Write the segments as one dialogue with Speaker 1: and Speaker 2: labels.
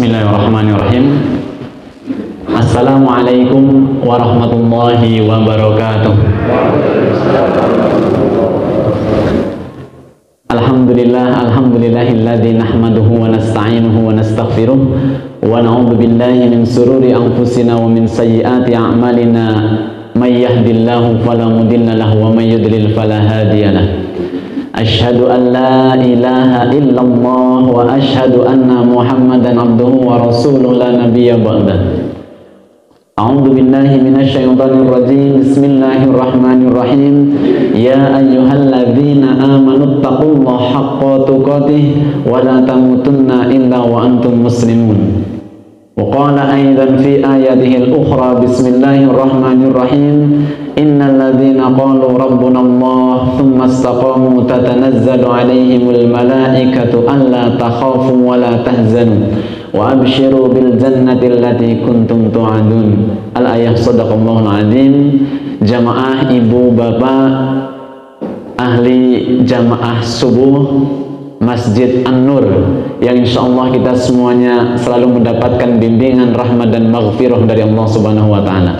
Speaker 1: Bismillahirrahmanirrahim. Assalamualaikum warahmatullahi wabarakatuh. Alhamdulillahilladzi nahmaduhu wa nasta'inuhu wa nastaghfiruh wa na'udzu billahi min sururi anfusina wa min sayyiati a'malina. May yahdihillahu fala mudilla lahu wa may yudlil fala hadiya lahu. Asyhadu an la ilaha illallah wa asyhadu anna Muhammadan abduhu wa rasuluhu la nabiyya ba'dah. A'udzu billahi minasyaitonir rajim. Bismillahirrahmanirrahim. Ya ayyuhalladzina amanu taqullaha haqqa tuqatih wa la tamutunna illa wa antum muslimun. Wa qala aidan fi ayatihi al-ukhra bismillahirrahmanirrahim. Innal ladzina qalu rabbuna Allah thumma istaqamu tatanazzalu alaihimul malaikatu alla takhafu wa la tahzanu wa abshiru bil jannati allati kuntum tu'adun. Al-ayah. Shadaqallahul azim. Jamaah ibu bapak ahli jamaah subuh Masjid An-Nur yang insyaallah kita semuanya selalu mendapatkan bimbingan rahmat dan maghfirah dari Allah Subhanahu wa taala.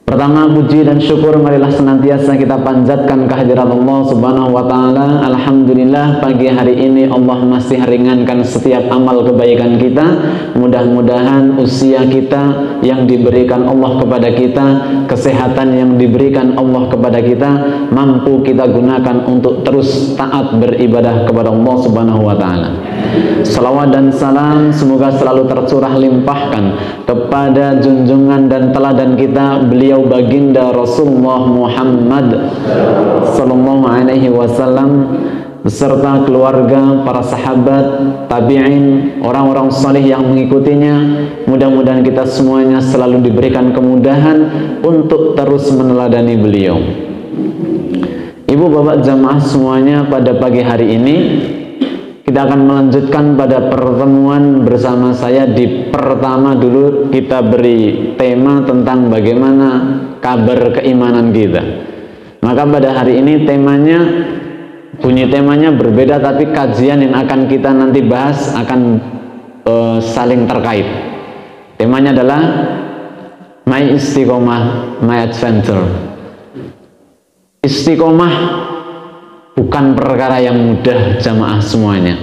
Speaker 1: Pertama, puji dan syukur marilah senantiasa kita panjatkan kehadirat Allah Subhanahu wa taala. Alhamdulillah, pagi hari ini Allah masih ringankan setiap amal kebaikan kita. Mudah-mudahan usia kita yang diberikan Allah kepada kita, kesehatan yang diberikan Allah kepada kita, mampu kita gunakan untuk terus taat beribadah kepada Allah Subhanahu wa taala. Salawat dan salam semoga selalu tercurah limpahkan kepada junjungan dan teladan kita, beliau baginda Rasulullah Muhammad sallallahu alaihi wasallam beserta keluarga, para sahabat, tabi'in, orang-orang saleh yang mengikutinya. Mudah-mudahan kita semuanya selalu diberikan kemudahan untuk terus meneladani beliau. Ibu bapak jamaah semuanya, pada pagi hari ini kita akan melanjutkan pada pertemuan bersama saya. Di pertama dulu kita beri tema tentang bagaimana kabar keimanan kita. Maka pada hari ini bunyi temanya berbeda, tapi kajian yang akan kita nanti bahas akan saling terkait. Temanya adalah My Istiqomah, My Adventure. Istiqomah bukan perkara yang mudah jamaah semuanya.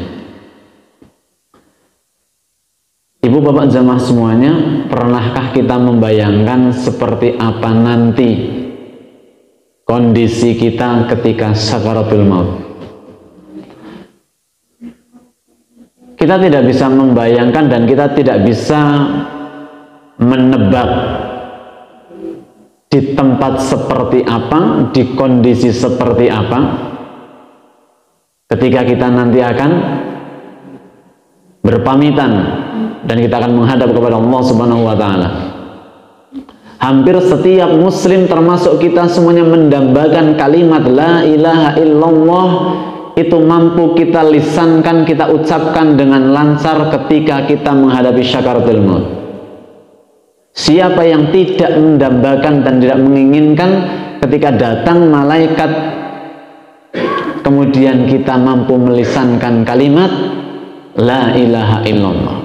Speaker 1: Ibu bapak jamaah semuanya, pernahkah kita membayangkan seperti apa nanti kondisi kita ketika sakaratul maut? Kita tidak bisa membayangkan dan kita tidak bisa menebak di tempat seperti apa, di kondisi seperti apa ketika kita nanti akan berpamitan dan kita akan menghadap kepada Allah Subhanahu wa taala. Hampir setiap muslim termasuk kita semuanya mendambakan kalimat la ilaha illallah itu mampu kita lisankan, kita ucapkan dengan lancar ketika kita menghadapi syakaratul maut. Siapa yang tidak mendambakan dan tidak menginginkan ketika datang malaikat kemudian kita mampu melisankan kalimat la ilaha illallah.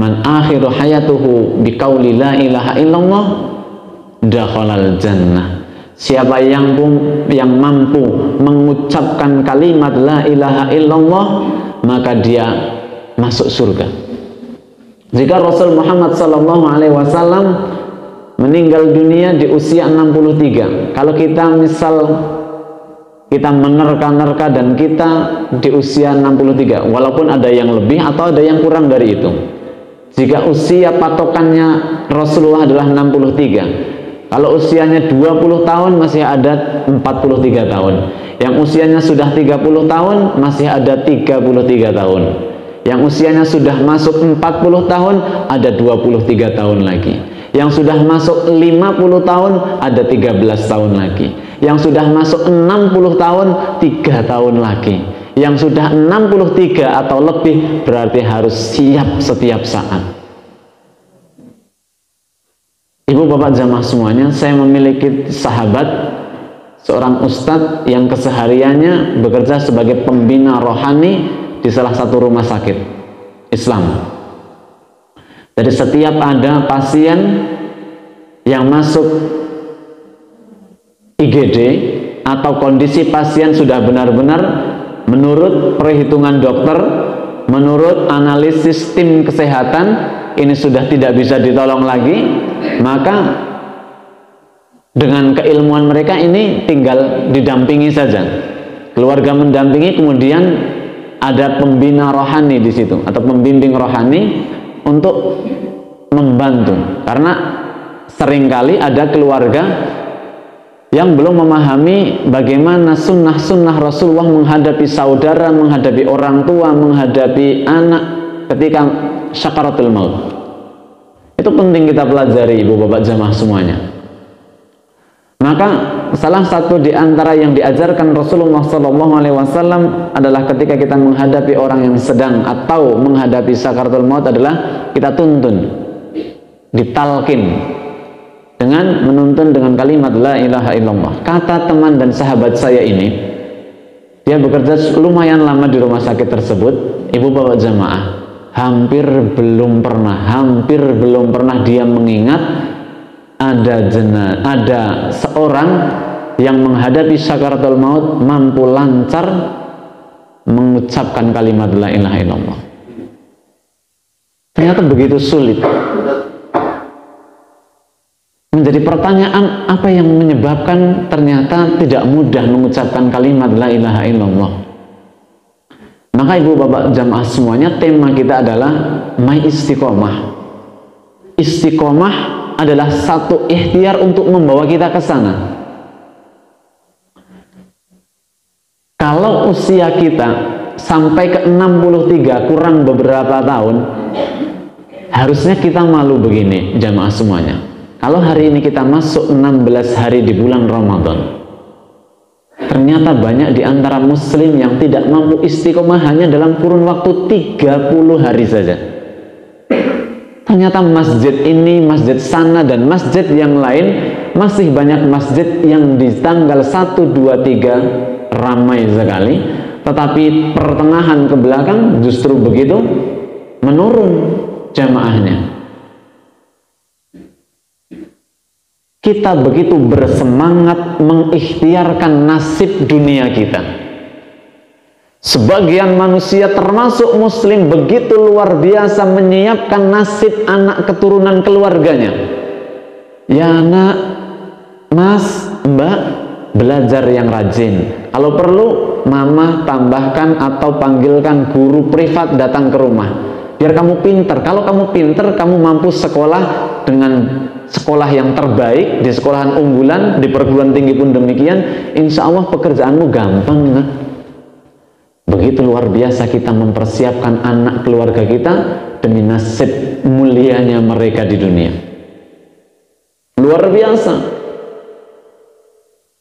Speaker 1: Man akhiru hayatuhu biqauli la ilaha illallah dakhalal jannah. Siapa yang mampu mengucapkan kalimat la ilaha illallah, maka dia masuk surga. Jika Rasul Muhammad sallallahu alaihi wasallam meninggal dunia di usia 63, kalau kita menerka-nerka dan kita di usia 63, walaupun ada yang lebih atau ada yang kurang dari itu. Jika usia patokannya Rasulullah adalah 63, kalau usianya 20 tahun masih ada 43 tahun. Yang usianya sudah 30 tahun masih ada 33 tahun. Yang usianya sudah masuk 40 tahun ada 23 tahun lagi. Yang sudah masuk 50 tahun ada 13 tahun lagi. Yang sudah masuk 60 tahun 3 tahun lagi. Yang sudah 63 atau lebih berarti harus siap setiap saat. Ibu bapak jamaah semuanya, saya memiliki sahabat, seorang ustadz yang kesehariannya bekerja sebagai pembina rohani di salah satu rumah sakit. Islam. Jadi setiap ada pasien yang masuk IGD atau kondisi pasien sudah benar-benar menurut perhitungan dokter, menurut analisis tim kesehatan, ini sudah tidak bisa ditolong lagi, maka dengan keilmuan mereka ini tinggal didampingi saja. Keluarga mendampingi, kemudian ada pembina rohani di situ atau pembimbing rohani untuk membantu, karena seringkali ada keluarga yang belum memahami bagaimana sunnah-sunnah Rasulullah menghadapi saudara, menghadapi orang tua, menghadapi anak ketika syakaratul maut. Itu penting kita pelajari, ibu bapak jamaah semuanya. Maka salah satu di antara yang diajarkan Rasulullah SAW adalah ketika kita menghadapi orang yang sedang atau menghadapi sakaratul maut adalah kita tuntun, ditalkin dengan menuntun dengan kalimat la ilaha illallah. Kata teman dan sahabat saya ini, dia bekerja lumayan lama di rumah sakit tersebut, ibu bapak jamaah, hampir belum pernah dia mengingat ada seorang yang menghadapi sakaratul maut mampu lancar mengucapkan kalimat la ilaha illallah. Ternyata begitu sulit. Menjadi pertanyaan, apa yang menyebabkan ternyata tidak mudah mengucapkan kalimat la ilaha illallah. Maka ibu bapak jamaah semuanya, tema kita adalah my istiqomah. Istiqomah adalah satu ikhtiar untuk membawa kita ke sana. Kalau usia kita sampai ke 63 kurang beberapa tahun, harusnya kita malu begini jamaah semuanya. Kalau hari ini kita masuk 16 hari di bulan Ramadan, ternyata banyak di antara muslim yang tidak mampu istiqomah hanya dalam kurun waktu 30 hari saja. Ternyata masjid ini, masjid sana, dan masjid yang lain masih banyak masjid yang di tanggal 1, 2, 3 ramai sekali, tetapi pertengahan ke belakang justru begitu menurun jamaahnya. Kita begitu bersemangat mengikhtiarkan nasib dunia kita. Sebagian manusia termasuk muslim begitu luar biasa menyiapkan nasib anak keturunan keluarganya. Ya nak, mas, mbak, belajar yang rajin. Kalau perlu mama tambahkan atau panggilkan guru privat datang ke rumah, biar kamu pinter. Kalau kamu pinter, kamu mampu sekolah dengan sekolah yang terbaik, di sekolahan unggulan, di perguruan tinggi pun demikian. Insya Allah pekerjaanmu gampang, nak. Begitu luar biasa kita mempersiapkan anak keluarga kita demi nasib mulianya mereka di dunia. Luar biasa.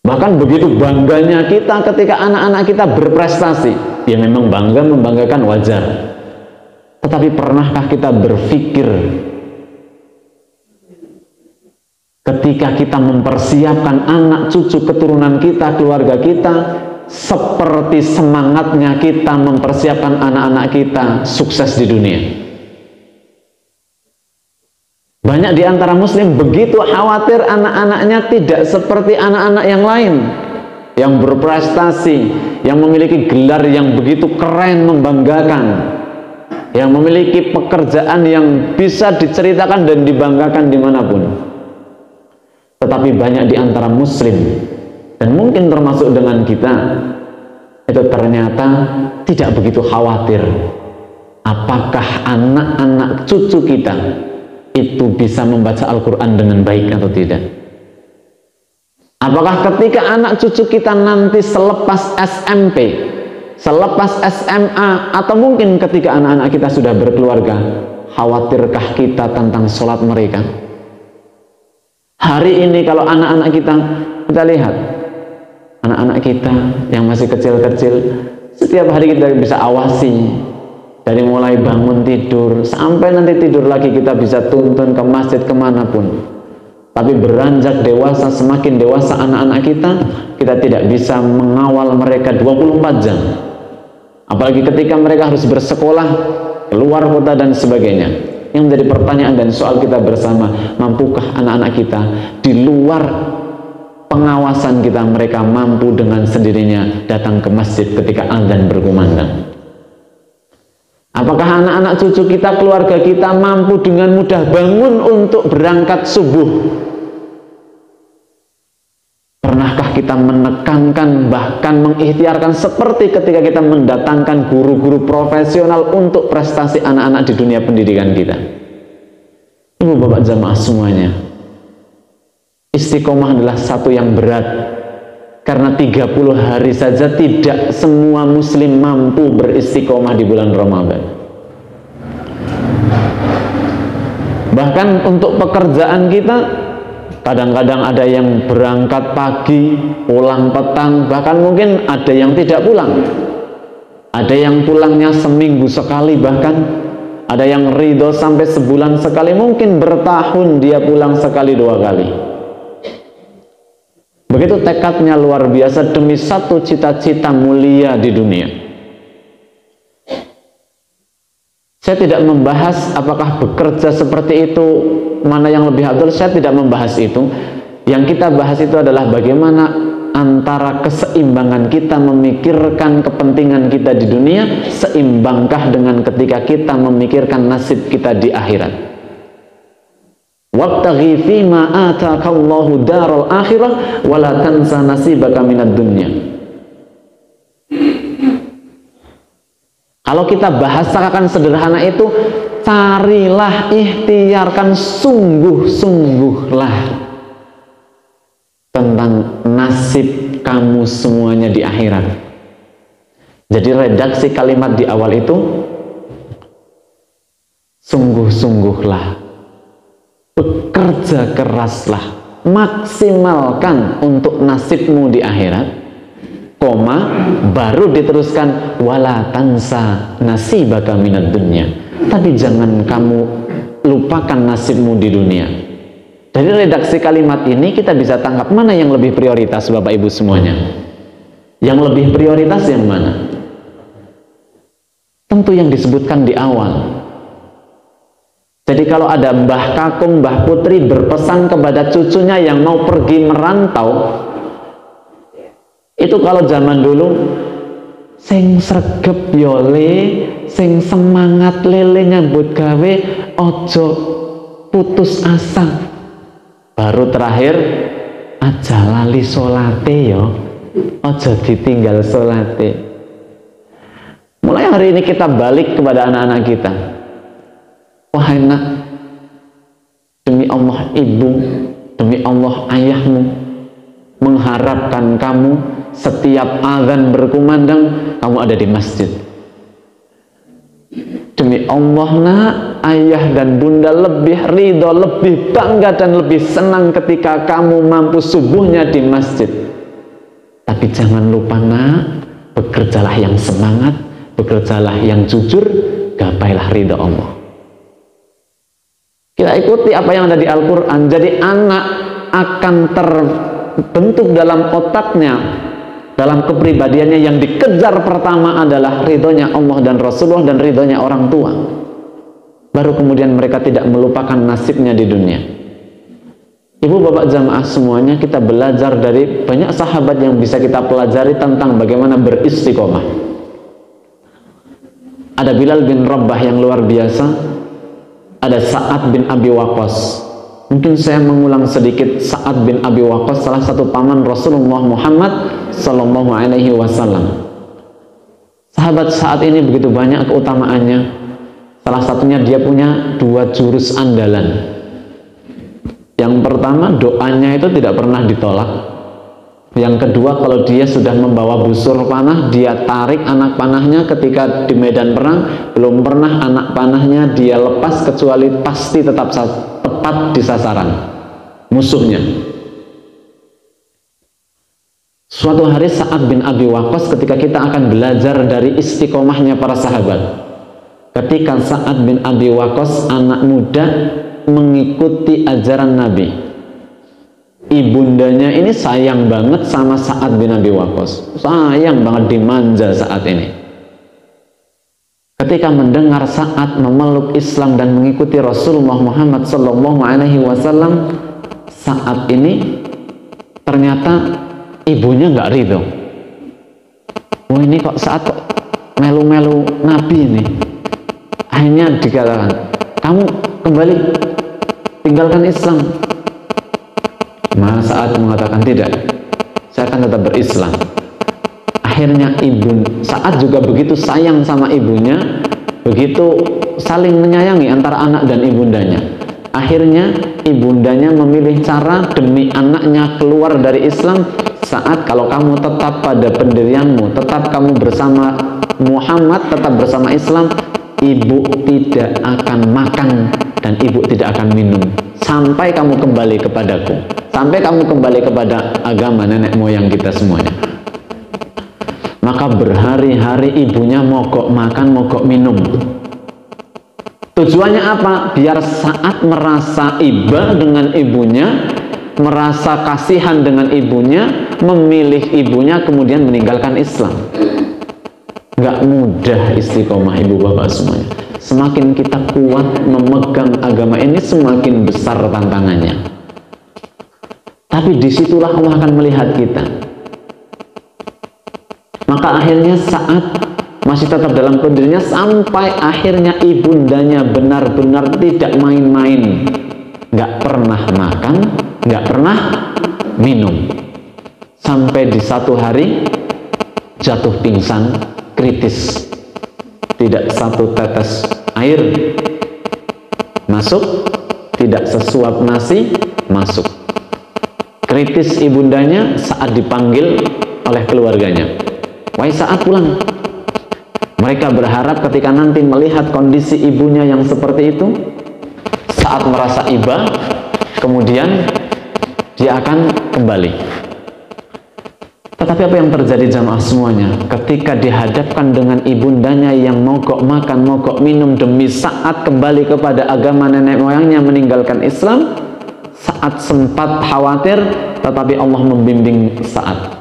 Speaker 1: Bahkan begitu bangganya kita ketika anak-anak kita berprestasi. Ya memang bangga, membanggakan wajar. Tetapi pernahkah kita berpikir ketika kita mempersiapkan anak cucu keturunan kita, keluarga kita, seperti semangatnya kita mempersiapkan anak-anak kita sukses di dunia? Banyak di antara muslim begitu khawatir anak-anaknya tidak seperti anak-anak yang lain yang berprestasi, yang memiliki gelar yang begitu keren, membanggakan, yang memiliki pekerjaan yang bisa diceritakan dan dibanggakan dimanapun. Tetapi banyak di antara muslim, dan mungkin termasuk dengan kita, itu ternyata tidak begitu khawatir apakah anak-anak cucu kita itu bisa membaca Al-Quran dengan baik atau tidak. Apakah ketika anak cucu kita nanti selepas SMP, selepas SMA, atau mungkin ketika anak-anak kita sudah berkeluarga, khawatirkah kita tentang sholat mereka? Hari ini kalau anak-anak kita lihat, anak-anak kita yang masih kecil-kecil, setiap hari kita bisa awasi, dari mulai bangun tidur sampai nanti tidur lagi kita bisa tuntun ke masjid kemanapun. Tapi beranjak dewasa, semakin dewasa anak-anak kita tidak bisa mengawal mereka 24 jam. Apalagi ketika mereka harus bersekolah keluar kota dan sebagainya. Yang menjadi pertanyaan dan soal kita bersama, mampukah anak-anak kita di luar pengawasan kita, mereka mampu dengan sendirinya datang ke masjid ketika azan berkumandang? Apakah anak-anak cucu kita, keluarga kita mampu dengan mudah bangun untuk berangkat subuh? Pernahkah kita menekankan, bahkan mengikhtiarkan seperti ketika kita mendatangkan guru-guru profesional untuk prestasi anak-anak di dunia pendidikan kita? Ibu bapak jamaah semuanya, istiqomah adalah satu yang berat, karena 30 hari saja tidak semua muslim mampu beristiqomah di bulan Ramadan. Bahkan untuk pekerjaan kita, kadang-kadang ada yang berangkat pagi, pulang petang, bahkan mungkin ada yang tidak pulang. Ada yang pulangnya seminggu sekali, bahkan ada yang ridho sampai sebulan sekali, mungkin bertahun dia pulang sekali dua kali. Begitu tekadnya luar biasa demi satu cita-cita mulia di dunia. Saya tidak membahas apakah bekerja seperti itu mana yang lebih afdal, saya tidak membahas itu. Yang kita bahas itu adalah bagaimana antara keseimbangan kita memikirkan kepentingan kita di dunia, seimbangkah dengan ketika kita memikirkan nasib kita di akhirat. Wabtaghi fima atakallahu daral akhirah wala tansa nasibaka minad dunya. Kalau kita bahasakan sederhana itu, carilah, ikhtiarkan, sungguh-sungguhlah tentang nasib kamu semuanya di akhirat. Jadi redaksi kalimat di awal itu, sungguh-sungguhlah, bekerja keraslah, maksimalkan untuk nasibmu di akhirat, koma, baru diteruskan wala tansa nasibaka minad dunya, tapi jangan kamu lupakan nasibmu di dunia. Dari redaksi kalimat ini kita bisa tangkap mana yang lebih prioritas, Bapak Ibu semuanya. Yang lebih prioritas yang mana? Tentu yang disebutkan di awal. Jadi kalau ada Mbah Kakung, Mbah Putri berpesan kepada cucunya yang mau pergi merantau, itu kalau zaman dulu, sing sregep yole, sing semangat lele nyambut gawe, ojo putus asa. Baru terakhir, aja lali solate yo, ojo ditinggal solate. Mulai hari ini kita balik kepada anak-anak kita. Wahai nak, demi Allah ibu, demi Allah ayahmu mengharapkan kamu setiap azan berkumandang kamu ada di masjid. Demi Allah nak, ayah dan bunda lebih ridho, lebih bangga dan lebih senang ketika kamu mampu subuhnya di masjid. Tapi jangan lupa nak, bekerjalah yang semangat, bekerjalah yang jujur, gapailah ridho Allah. Kita ikuti apa yang ada di Al-Quran. Jadi anak akan terbentuk dalam otaknya, dalam kepribadiannya, yang dikejar pertama adalah ridhonya Allah dan Rasulullah dan ridhonya orang tua. Baru kemudian mereka tidak melupakan nasibnya di dunia. Ibu bapak jamaah semuanya, kita belajar dari banyak sahabat yang bisa kita pelajari tentang bagaimana beristiqomah. Ada Bilal bin Rabah yang luar biasa. Ada Sa'ad bin Abi Waqqas. Mungkin saya mengulang sedikit. Sa'ad bin Abi Waqqas salah satu paman Rasulullah Muhammad Sallallahu Alaihi Wasallam. Sahabat Sa'ad ini begitu banyak keutamaannya. Salah satunya dia punya 2 jurus andalan. Yang pertama, doanya itu tidak pernah ditolak. Yang kedua, kalau dia sudah membawa busur panah, dia tarik anak panahnya ketika di medan perang, belum pernah anak panahnya dia lepas kecuali pasti tetap tepat di sasaran musuhnya. Suatu hari Sa'ad bin Abi Waqqas, ketika kita akan belajar dari istiqomahnya para sahabat, ketika Sa'ad bin Abi Waqqas anak muda mengikuti ajaran Nabi, ibundanya ini sayang banget sama Sa'ad bin Abi Waqqas, sayang banget, dimanja saat ini. ketika mendengar Sa'ad memeluk Islam dan mengikuti Rasulullah Muhammad Sallallahu Alaihi Wasallam, Sa'ad ini ternyata ibunya nggak ridho. Oh, ini kok Sa'ad kok melu-melu Nabi ini. Akhirnya dikatakan, kamu kembali tinggalkan Islam. Maka Sa'ad mengatakan, tidak, saya akan tetap berislam. Akhirnya Sa'ad juga begitu sayang sama ibunya, begitu saling menyayangi antara anak dan ibundanya. Akhirnya ibundanya memilih cara demi anaknya keluar dari Islam. Sa'ad, kalau kamu tetap pada pendirianmu, tetap kamu bersama Muhammad, tetap bersama Islam, ibu tidak akan makan dan ibu tidak akan minum sampai kamu kembali kepadaku, sampai kamu kembali kepada agama nenek moyang kita semuanya. Maka berhari-hari ibunya mogok makan, mogok minum. Tujuannya apa? Biar Sa'ad merasa iba dengan ibunya, merasa kasihan dengan ibunya, memilih ibunya, kemudian meninggalkan Islam. Gak mudah istiqomah ibu bapak semuanya. Semakin kita kuat memegang agama ini, semakin besar tantangannya. Tapi disitulah Allah akan melihat kita. Maka akhirnya Sa'ad masih tetap dalam pendirinya sampai akhirnya ibundanya benar-benar tidak main-main, gak pernah makan, gak pernah minum, sampai di satu hari jatuh pingsan kritis, tidak satu tetes air masuk, tidak sesuap nasi masuk. Kritis ibundanya saat dipanggil oleh keluarganya, wahai Sa'ad, pulang. Mereka berharap ketika nanti melihat kondisi ibunya yang seperti itu, Sa'ad merasa iba, kemudian dia akan kembali. Tetapi apa yang terjadi jamaah semuanya? Ketika dihadapkan dengan ibundanya yang mogok makan, mogok minum demi Sa'ad kembali kepada agama nenek moyangnya, meninggalkan Islam, Sa'ad sempat khawatir, tetapi Allah membimbing Sa'ad.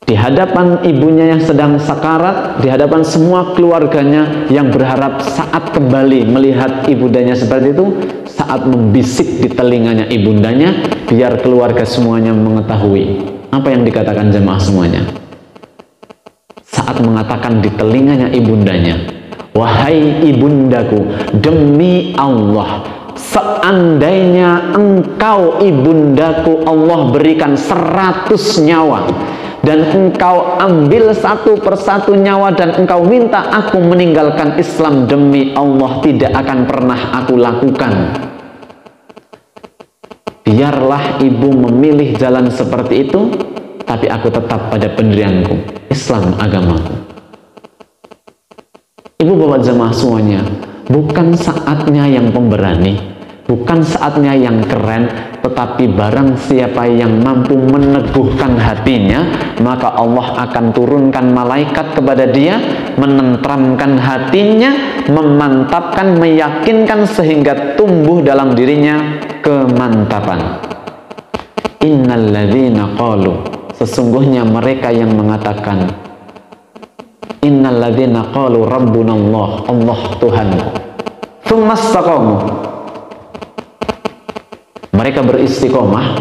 Speaker 1: Di hadapan ibunya yang sedang sakarat, di hadapan semua keluarganya yang berharap Sa'ad kembali melihat ibundanya seperti itu, Sa'ad membisik di telinganya ibundanya, biar keluarga semuanya mengetahui. Apa yang dikatakan jemaah semuanya? Sa'ad mengatakan di telinganya ibundanya, wahai ibundaku, demi Allah, seandainya engkau ibundaku Allah berikan 100 nyawa, dan engkau ambil satu persatu nyawa dan engkau minta aku meninggalkan Islam, demi Allah tidak akan pernah aku lakukan. Biarlah ibu memilih jalan seperti itu, tapi aku tetap pada pendirianku, Islam agamaku. Ibu bapak jemaah semuanya, bukan saatnya yang pemberani, bukan saatnya yang keren, tetapi barang siapa yang mampu meneguhkan hatinya, maka Allah akan turunkan malaikat kepada dia, menenteramkan hatinya, memantapkan, meyakinkan, sehingga tumbuh dalam dirinya kemantapan. Innalladzina qalu, sesungguhnya mereka yang mengatakan, innalladzina qalu rabbunallah, Allah Tuhanku, tsumma istaqamu, mereka beristiqomah,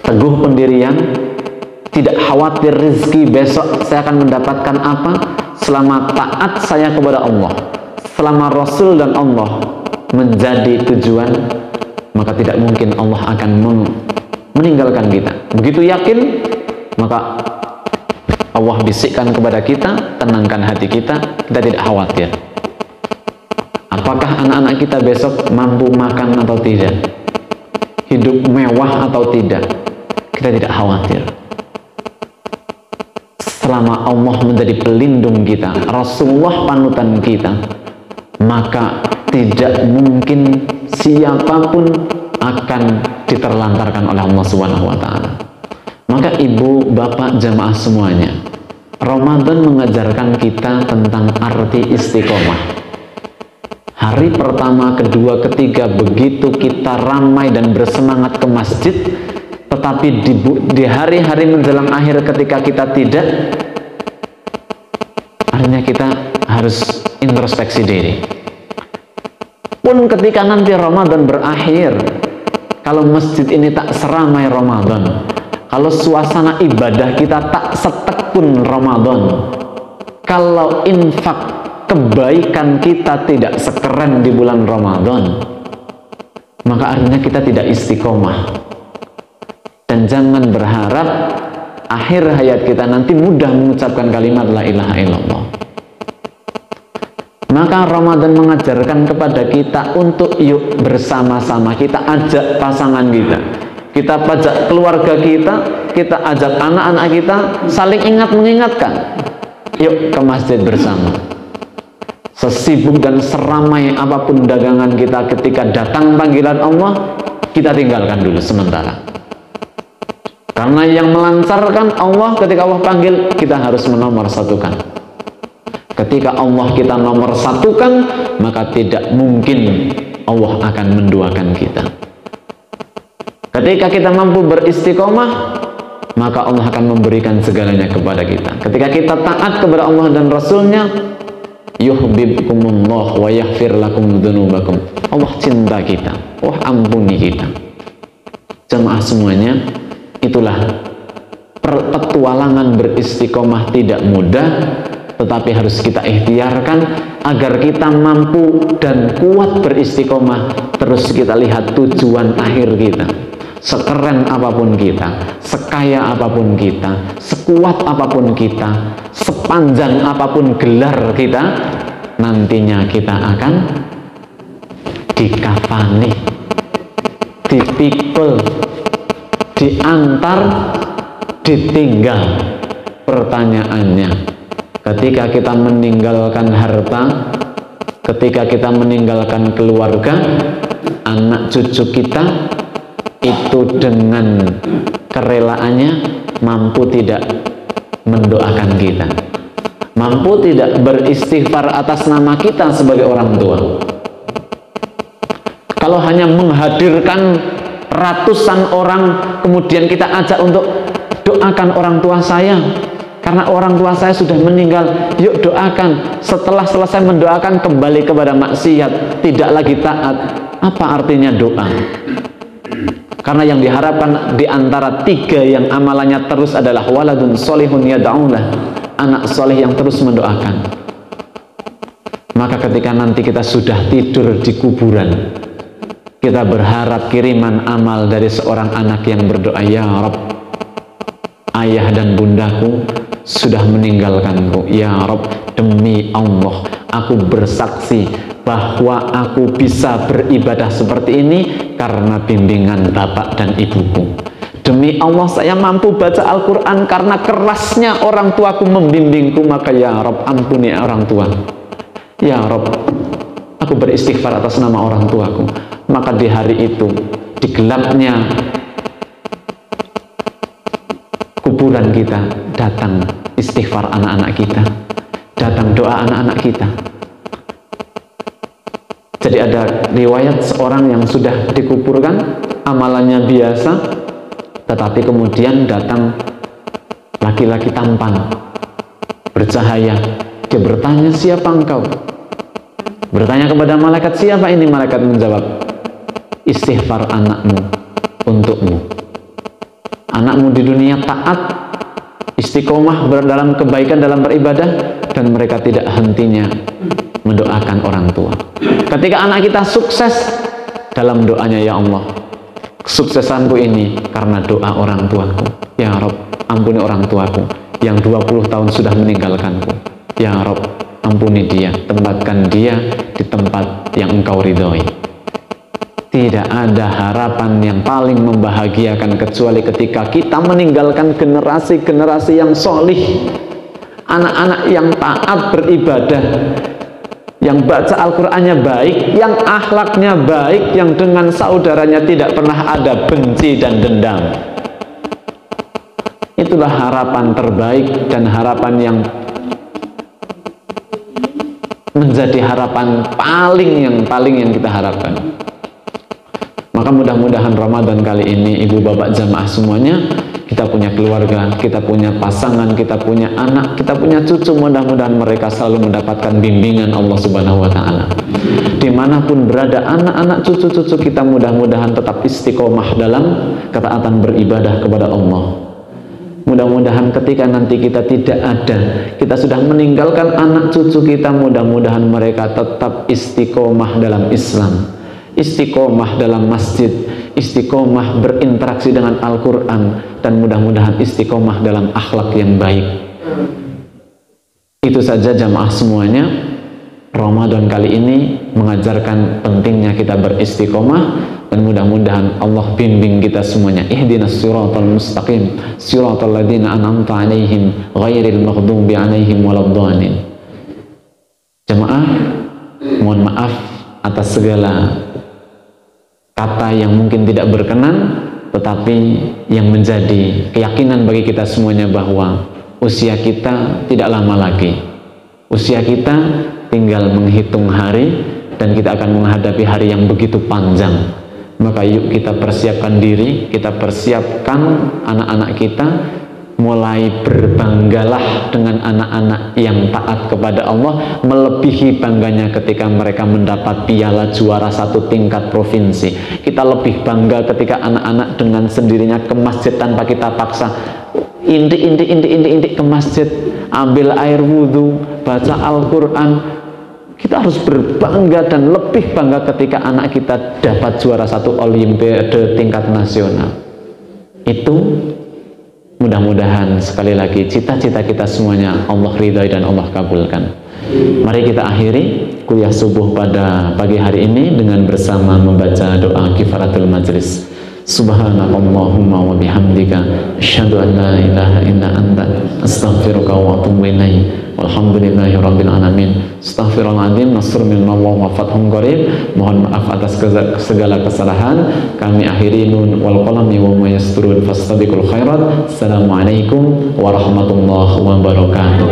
Speaker 1: teguh pendirian, tidak khawatir rezeki besok saya akan mendapatkan apa, selama taat saya kepada Allah, selama Rasul dan Allah menjadi tujuan, maka tidak mungkin Allah akan meninggalkan kita. Begitu yakin, maka Allah bisikkan kepada kita, tenangkan hati kita, kita tidak khawatir. Apakah anak-anak kita besok mampu makan atau tidak, hidup mewah atau tidak, kita tidak khawatir. Selama Allah menjadi pelindung kita, Rasulullah panutan kita, maka tidak mungkin siapapun akan diterlantarkan oleh Allah Subhanahu wa Ta'ala. Maka ibu bapak jamaah semuanya, Ramadan mengajarkan kita tentang arti istiqomah. Hari pertama, kedua, ketiga, begitu kita ramai dan bersemangat ke masjid, tetapi di hari-hari menjelang akhir ketika kita tidak, harus introspeksi diri. Pun ketika nanti Ramadan berakhir, kalau masjid ini tak seramai Ramadan, kalau suasana ibadah kita tak setekun Ramadan, kalau infak kebaikan kita tidak sekeren di bulan Ramadan, maka artinya kita tidak istiqomah. Dan jangan berharap akhir hayat kita nanti mudah mengucapkan kalimat la ilaha illallah. Maka Ramadan mengajarkan kepada kita untuk yuk bersama-sama kita ajak pasangan kita ajak keluarga kita ajak anak-anak kita, saling mengingatkan. Yuk ke masjid bersama. Sesibuk dan seramai apapun dagangan kita, ketika datang panggilan Allah, kita tinggalkan dulu sementara. Karena yang melancarkan Allah, ketika Allah panggil, kita harus menomorsatukan. Ketika Allah kita nomor satukan, maka tidak mungkin Allah akan menduakan kita. Ketika kita mampu beristiqomah, maka Allah akan memberikan segalanya kepada kita. Ketika kita taat kepada Allah dan Rasulnya, yuhibbukumullah wa yaghfir lakum dzunubakum. Allah cinta kita, Allah ampuni kita. Jemaah semuanya, itulah petualangan beristiqomah tidak mudah, tetapi harus kita ikhtiarkan agar kita mampu dan kuat beristiqomah. Terus kita lihat tujuan akhir kita. Sekeren apapun kita, sekaya apapun kita, sekuat apapun kita, sepanjang apapun gelar kita, nantinya kita akan dikafani, dipikul, diantar, ditinggal. Pertanyaannya, ketika kita meninggalkan harta, ketika kita meninggalkan keluarga, anak cucu kita, itu dengan kerelaannya mampu tidak mendoakan kita, mampu tidak beristighfar atas nama kita sebagai orang tua. Kalau hanya menghadirkan ratusan orang, kemudian kita ajak untuk doakan orang tua saya, karena orang tua saya sudah meninggal, yuk doakan. Setelah selesai mendoakan kembali kepada maksiat, tidak lagi taat. Apa artinya doa? Karena yang diharapkan di antara tiga yang amalannya terus adalah waladun solihun yad'ulah, anak soleh yang terus mendoakan. Maka ketika nanti kita sudah tidur di kuburan, kita berharap kiriman amal dari seorang anak yang berdoa, ya Rabb, ayah dan bundaku sudah meninggalkanku. Ya Rabb, demi Allah, aku bersaksi bahwa aku bisa beribadah seperti ini karena bimbingan bapak dan ibuku. Demi Allah, saya mampu baca Al-Quran karena kerasnya orang tuaku membimbingku. Maka ya Rabb, ampuni orang tua. Ya Rabb, aku beristighfar atas nama orang tuaku. Maka di hari itu, di gelapnya kuburan kita, datang istighfar anak-anak kita, datang doa anak-anak kita. Jadi ada riwayat seorang yang sudah dikuburkan, amalannya biasa, tetapi kemudian datang laki-laki tampan, bercahaya. Dia bertanya, siapa engkau? Bertanya kepada malaikat, siapa ini? Malaikat menjawab, istighfar anakmu untukmu. Anakmu di dunia taat, istiqomah dalam kebaikan, dalam beribadah, dan mereka tidak hentinya mendoakan orang tua. Ketika anak kita sukses dalam doanya, ya Allah, kesuksesanku ini karena doa orang tuaku. Ya Rabb, ampuni orang tuaku yang 20 tahun sudah meninggalkanku. Ya Rabb, ampuni dia, tempatkan dia di tempat yang engkau ridhoi. Tidak ada harapan yang paling membahagiakan kecuali ketika kita meninggalkan generasi-generasi yang solih, anak-anak yang taat beribadah, yang baca Al-Qur'annya baik, yang akhlaknya baik, yang dengan saudaranya tidak pernah ada benci dan dendam. Itulah harapan terbaik dan harapan yang menjadi harapan paling yang kita harapkan. Maka mudah-mudahan Ramadan kali ini, ibu bapak jamaah semuanya, kita punya keluarga, kita punya pasangan, kita punya anak, kita punya cucu, mudah-mudahan mereka selalu mendapatkan bimbingan Allah Subhanahu wa Ta'ala. Dimanapun berada anak-anak cucu-cucu kita, mudah-mudahan tetap istiqomah dalam ketaatan beribadah kepada Allah. Mudah-mudahan ketika nanti kita tidak ada, kita sudah meninggalkan anak cucu kita, mudah-mudahan mereka tetap istiqomah dalam Islam, istiqomah dalam masjid, istiqomah berinteraksi dengan Al-Quran, dan mudah-mudahan istiqomah dalam akhlak yang baik. Itu saja jamaah semuanya. Ramadan kali ini mengajarkan pentingnya kita beristiqomah, dan mudah-mudahan Allah bimbing kita semuanya. Ihdinas siratal mustaqim, siratal ladzina an'amta 'alaihim ghairil maghdubi 'alaihim waladdallin. Jemaah, mohon maaf atas segala kata yang mungkin tidak berkenan, tetapi yang menjadi keyakinan bagi kita semuanya bahwa usia kita tidak lama lagi. Usia kita tinggal menghitung hari, dan kita akan menghadapi hari yang begitu panjang. Maka yuk kita persiapkan diri, kita persiapkan anak-anak kita. Mulai berbanggalah dengan anak-anak yang taat kepada Allah, melebihi bangganya ketika mereka mendapat piala juara 1 tingkat provinsi. Kita lebih bangga ketika anak-anak dengan sendirinya ke masjid tanpa kita paksa. Indik ke masjid, ambil air wudhu, baca Al-Quran. Kita harus berbangga dan lebih bangga ketika anak kita dapat juara 1 olimpiade tingkat nasional. Itu mudah-mudahan sekali lagi cita-cita kita semuanya Allah ridhai dan Allah kabulkan. Mari kita akhiri kuliah subuh pada pagi hari ini dengan bersama membaca doa kifaratul majlis. Subhanakallahumma wa bihamdika asyhadu an la ilaha illa anta astaghfiruka wa atubu ilaik. Walhamdulillahi rabbil alamin. Astaghfirullahaladzim, nasrun minallah wa fathun qarib. Mohon maaf atas segala kesalahan. Kami akhiri nun wal qalami wa ma yasturun fastabiqul khairat. Assalamualaikum warahmatullahi wabarakatuh.